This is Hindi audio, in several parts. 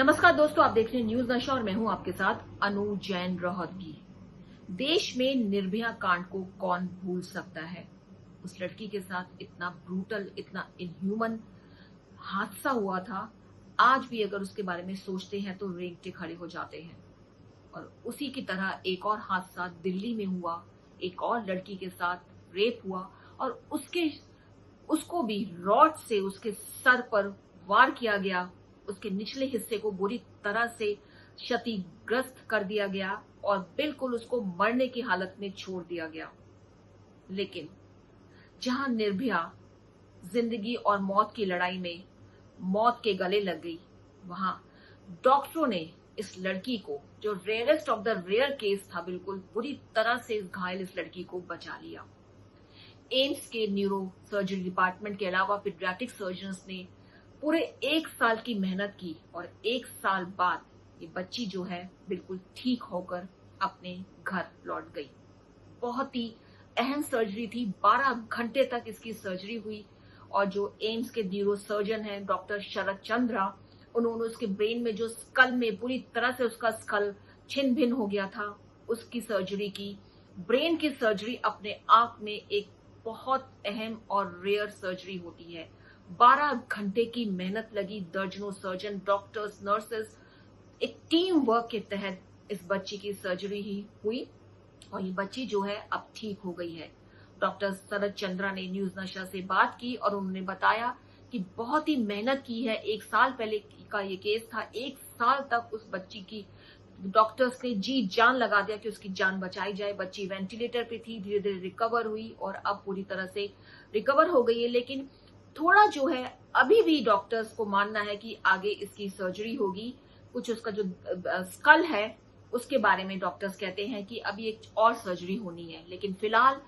नमस्कार दोस्तों, आप देख रहे हैं न्यूज नशा और मैं हूं आपके साथ अनु जैन रोहतगी। देश में निर्भया कांड को कौन भूल सकता है। उस लड़की के साथ इतना ब्रूटल, इतना इनह्यूमन हादसा हुआ था। आज भी अगर उसके बारे में सोचते हैं तो रेंगटे खड़े हो जाते हैं। और उसी की तरह एक और हादसा दिल्ली में हुआ, एक और लड़की के साथ रेप हुआ और उसको भी रॉड से उसके सर पर वार किया गया। उसके निचले हिस्से को बुरी तरह से क्षतिग्रस्त कर दिया गया और बिल्कुल उसको मरने की हालत में छोड़ दिया गया। लेकिन जहां निर्भया जिंदगी और मौत की लड़ाई में मौत के गले लग गई, वहां डॉक्टरों ने इस लड़की को, जो rarest of the rare case था, बिल्कुल बुरी तरह से इस घायल इस लड़की को बचा लिया। एम्स के न्यूरो सर्जरी डिपार्टमेंट के अलावा पीडियाट्रिक सर्जन्स ने पूरे 1 साल की मेहनत की और 1 साल बाद ये बच्ची जो है बिल्कुल ठीक होकर अपने घर लौट गई। बहुत ही अहम सर्जरी थी, 12 घंटे तक इसकी सर्जरी हुई और जो एम्स के न्यूरो सर्जन हैं डॉक्टर शरद चंद्रा, उन्होंने उसके ब्रेन में जो स्कल में पूरी तरह से उसका स्कल छिन्न भिन्न हो गया था, उसकी सर्जरी की। ब्रेन की सर्जरी अपने आप में एक बहुत अहम और रेयर सर्जरी होती है। 12 घंटे की मेहनत लगी, दर्जनों सर्जन, डॉक्टर्स, नर्सेस, एक टीम वर्क के तहत इस बच्ची की सर्जरी ही हुई और ये बच्ची जो है अब ठीक हो गई है। डॉक्टर शरद चंद्रा ने न्यूज नशा से बात की और उन्होंने बताया कि बहुत ही मेहनत की है। 1 साल पहले का ये केस था। 1 साल तक उस बच्ची की डॉक्टर्स ने जी जान लगा दिया कि उसकी जान बचाई जाए। बच्ची वेंटिलेटर पे थी, धीरे धीरे रिकवर हुई और अब पूरी तरह से रिकवर हो गई है। लेकिन थोड़ा जो है अभी भी डॉक्टर्स को मानना है कि आगे इसकी सर्जरी होगी। कुछ उसका जो स्कल है उसके बारे में डॉक्टर्स कहते हैं कि अभी एक और सर्जरी होनी है। लेकिन फिलहाल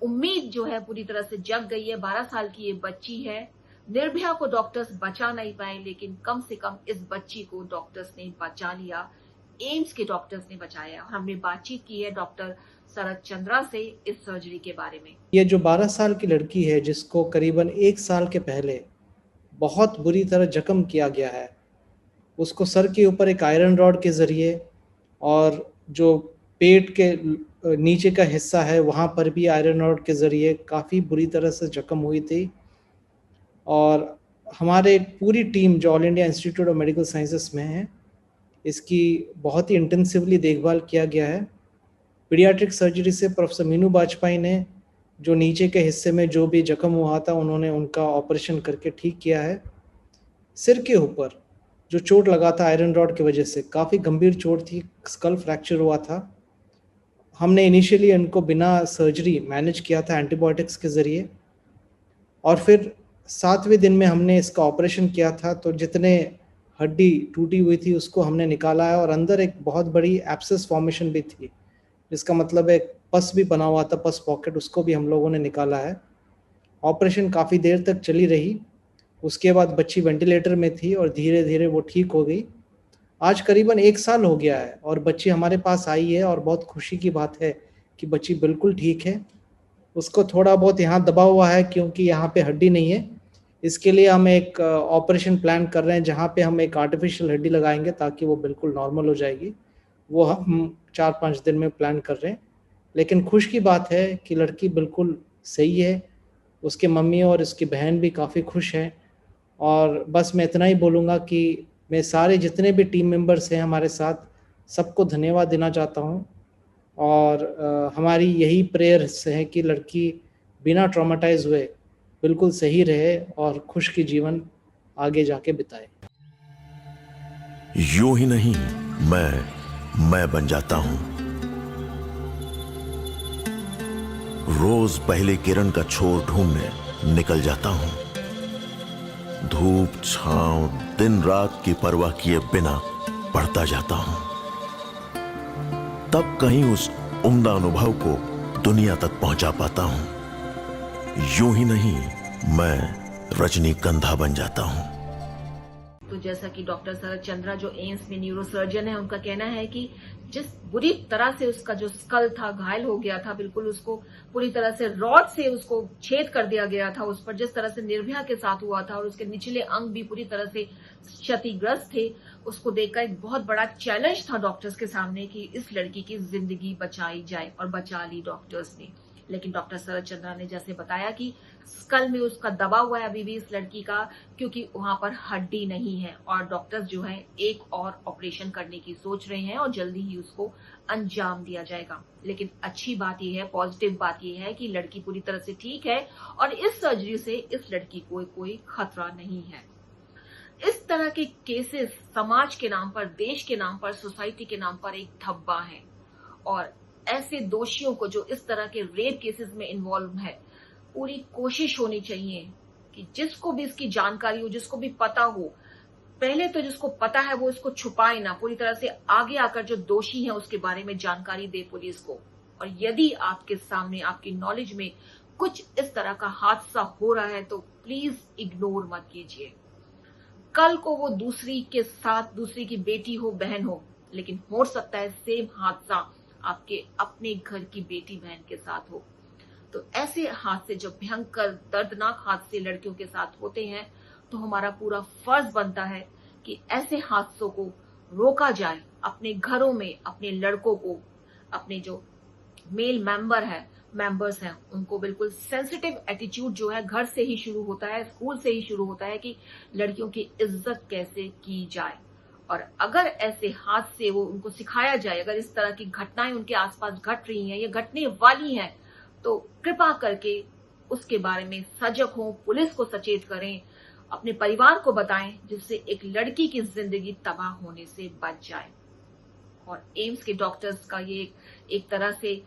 उम्मीद जो है पूरी तरह से जग गई है। 12 साल की ये बच्ची है। निर्भया को डॉक्टर्स बचा नहीं पाए, लेकिन कम से कम इस बच्ची को डॉक्टर्स ने बचा लिया। एम्स के डॉक्टर्स ने बचाया और हमने बातचीत की है डॉक्टर शरद चंद्रा से इस सर्जरी के बारे में। ये जो 12 साल की लड़की है, जिसको करीबन 1 साल के पहले बहुत बुरी तरह जख्म किया गया है, उसको सर के ऊपर एक आयरन रॉड के ज़रिए और जो पेट के नीचे का हिस्सा है वहाँ पर भी आयरन रॉड के ज़रिए काफ़ी बुरी तरह से जख्म हुई थी। और हमारे पूरी टीम जो all India institute of medical sciences में है, इसकी बहुत ही इंटेंसिवली देखभाल किया गया है। पीडियाट्रिक सर्जरी से प्रोफेसर मीनू बाजपेयी ने जो नीचे के हिस्से में जो भी जख्म हुआ था, उन्होंने उनका ऑपरेशन करके ठीक किया है। सिर के ऊपर जो चोट लगा था आयरन रॉड की वजह से, काफ़ी गंभीर चोट थी, स्कल फ्रैक्चर हुआ था। हमने इनिशियली इनको बिना सर्जरी मैनेज किया था एंटीबायोटिक्स के ज़रिए और फिर 7वें दिन में हमने इसका ऑपरेशन किया था। तो जितने हड्डी टूटी हुई थी उसको हमने निकाला है और अंदर एक बहुत बड़ी एब्सेस फॉर्मेशन भी थी, जिसका मतलब एक पस भी बना हुआ था, पस पॉकेट, उसको भी हम लोगों ने निकाला है। ऑपरेशन काफ़ी देर तक चली रही। उसके बाद बच्ची वेंटिलेटर में थी और धीरे धीरे वो ठीक हो गई। आज करीबन 1 साल हो गया है और बच्ची हमारे पास आई है और बहुत खुशी की बात है कि बच्ची बिल्कुल ठीक है। उसको थोड़ा बहुत यहाँ दबा हुआ है क्योंकि यहाँ पे हड्डी नहीं है। इसके लिए हम एक ऑपरेशन प्लान कर रहे हैं जहाँ पे हम एक आर्टिफिशियल हड्डी लगाएंगे ताकि वो बिल्कुल नॉर्मल हो जाएगी। वो हम 4-5 दिन में प्लान कर रहे हैं। लेकिन खुश की बात है कि लड़की बिल्कुल सही है। उसके मम्मी और उसकी बहन भी काफ़ी खुश हैं। और बस मैं इतना ही बोलूँगा कि मैं सारे जितने भी टीम मेंबर्स हैं हमारे साथ, सबको धन्यवाद देना चाहता हूँ। और हमारी यही प्रेयर्स है कि लड़की बिना ट्रॉमेटाइज हुए बिल्कुल सही रहे और खुश की जीवन आगे जाके बिताए। यूं ही नहीं, मैं बन जाता हूं। रोज पहले किरण का छोर ढूंढने निकल जाता हूं। धूप छांव दिन रात की परवाह किए बिना पढ़ता जाता हूं। तब कहीं उस उम्दा अनुभव को दुनिया तक पहुंचा पाता हूं। यूं ही नहीं, मैं रजनीगंधा बन जाता हूं। तो जैसा कि डॉक्टर शरद चंद्रा जो एम्स में न्यूरोसर्जन है, उनका कहना है कि जिस बुरी तरह से उसका जो स्कल था घायल हो गया था, बिल्कुल उसको पूरी तरह से रॉड से उसको छेद कर दिया गया था, उस पर जिस तरह से निर्भया के साथ हुआ था और उसके निचले अंग भी पूरी तरह से क्षतिग्रस्त थे, उसको देखकर एक बहुत बड़ा चैलेंज था डॉक्टर्स के सामने कि इस लड़की की जिंदगी बचाई जाए, और बचा ली डॉक्टर्स ने। लेकिन डॉक्टर शरद चंद्रा ने जैसे बताया कि स्कल में उसका दबा हुआ है अभी भी इस लड़की का, क्योंकि वहां पर हड्डी नहीं है, और डॉक्टर्स जो है एक और ऑपरेशन करने की सोच रहे हैं और जल्दी ही उसको अंजाम दिया जाएगा। लेकिन अच्छी बात यह है, पॉजिटिव बात यह है कि लड़की पूरी तरह से ठीक है और इस सर्जरी से इस लड़की को कोई खतरा नहीं है। इस तरह के केसेस समाज के नाम पर, देश के नाम पर, सोसाइटी के नाम पर एक धब्बा है, और ऐसे दोषियों को जो इस तरह के रेप केसेस में इन्वॉल्व है, पूरी कोशिश होनी चाहिए कि जिसको भी इसकी जानकारी हो, जिसको भी पता हो, पहले तो जिसको पता है वो इसको छुपाए ना, पूरी तरह से आगे आकर जो दोषी है उसके बारे में जानकारी दे पुलिस को। और यदि आपके सामने, आपकी नॉलेज में कुछ इस तरह का हादसा हो रहा है तो प्लीज इग्नोर मत कीजिए। कल को वो दूसरी के साथ, दूसरी की बेटी हो, बहन हो, लेकिन हो सकता है सेम हादसा आपके अपने घर की बेटी बहन के साथ हो। तो ऐसे हादसे, जब भयंकर दर्दनाक हादसे लड़कियों के साथ होते हैं, तो हमारा पूरा फर्ज बनता है कि ऐसे हादसों को रोका जाए। अपने घरों में अपने लड़कों को, अपने जो मेल मेंबर्स हैं, उनको बिल्कुल सेंसिटिव एटीट्यूड जो है घर से ही शुरू होता है, स्कूल से ही शुरू होता है कि लड़कियों की इज्जत कैसे की जाए। और अगर ऐसे हादसे वो उनको सिखाया जाए, अगर इस तरह की घटनाएं उनके आसपास घट रही हैं या घटने वाली हैं, तो कृपा करके उसके बारे में सजग हों, पुलिस को सचेत करें, अपने परिवार को बताएं, जिससे एक लड़की की जिंदगी तबाह होने से बच जाए। और एम्स के डॉक्टर्स का ये एक तरह से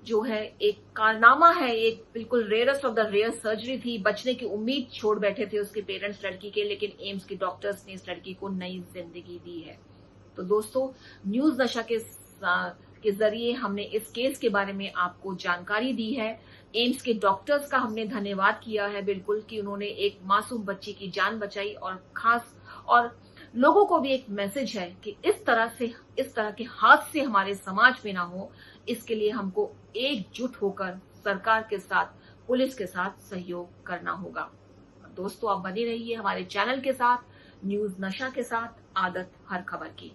जो है एक कारनामा है, एक बिल्कुल rarest of the rare surgery थी। बचने की उम्मीद छोड़ बैठे थे उसके पेरेंट्स लड़की के, लेकिन एम्स के डॉक्टर्स ने इस लड़की को नई जिंदगी दी है। तो दोस्तों, न्यूज नशा के जरिए हमने इस केस के बारे में आपको जानकारी दी है। एम्स के डॉक्टर्स का हमने धन्यवाद किया है बिल्कुल, कि उन्होंने एक मासूम बच्ची की जान बचाई, और लोगों को भी एक मैसेज है कि इस तरह के हादसे हमारे समाज में ना हो, इसके लिए हमको एकजुट होकर सरकार के साथ, पुलिस के साथ सहयोग करना होगा। दोस्तों, आप बने रहिए हमारे चैनल के साथ, न्यूज नशा के साथ, आदत हर खबर की।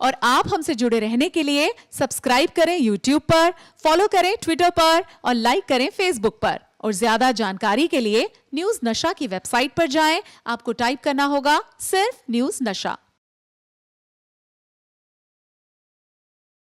और आप हमसे जुड़े रहने के लिए सब्सक्राइब करें YouTube पर, फॉलो करें Twitter पर और लाइक करें Facebook पर। और ज्यादा जानकारी के लिए न्यूज नशा की वेबसाइट पर जाएं। आपको टाइप करना होगा सिर्फ न्यूज नशा।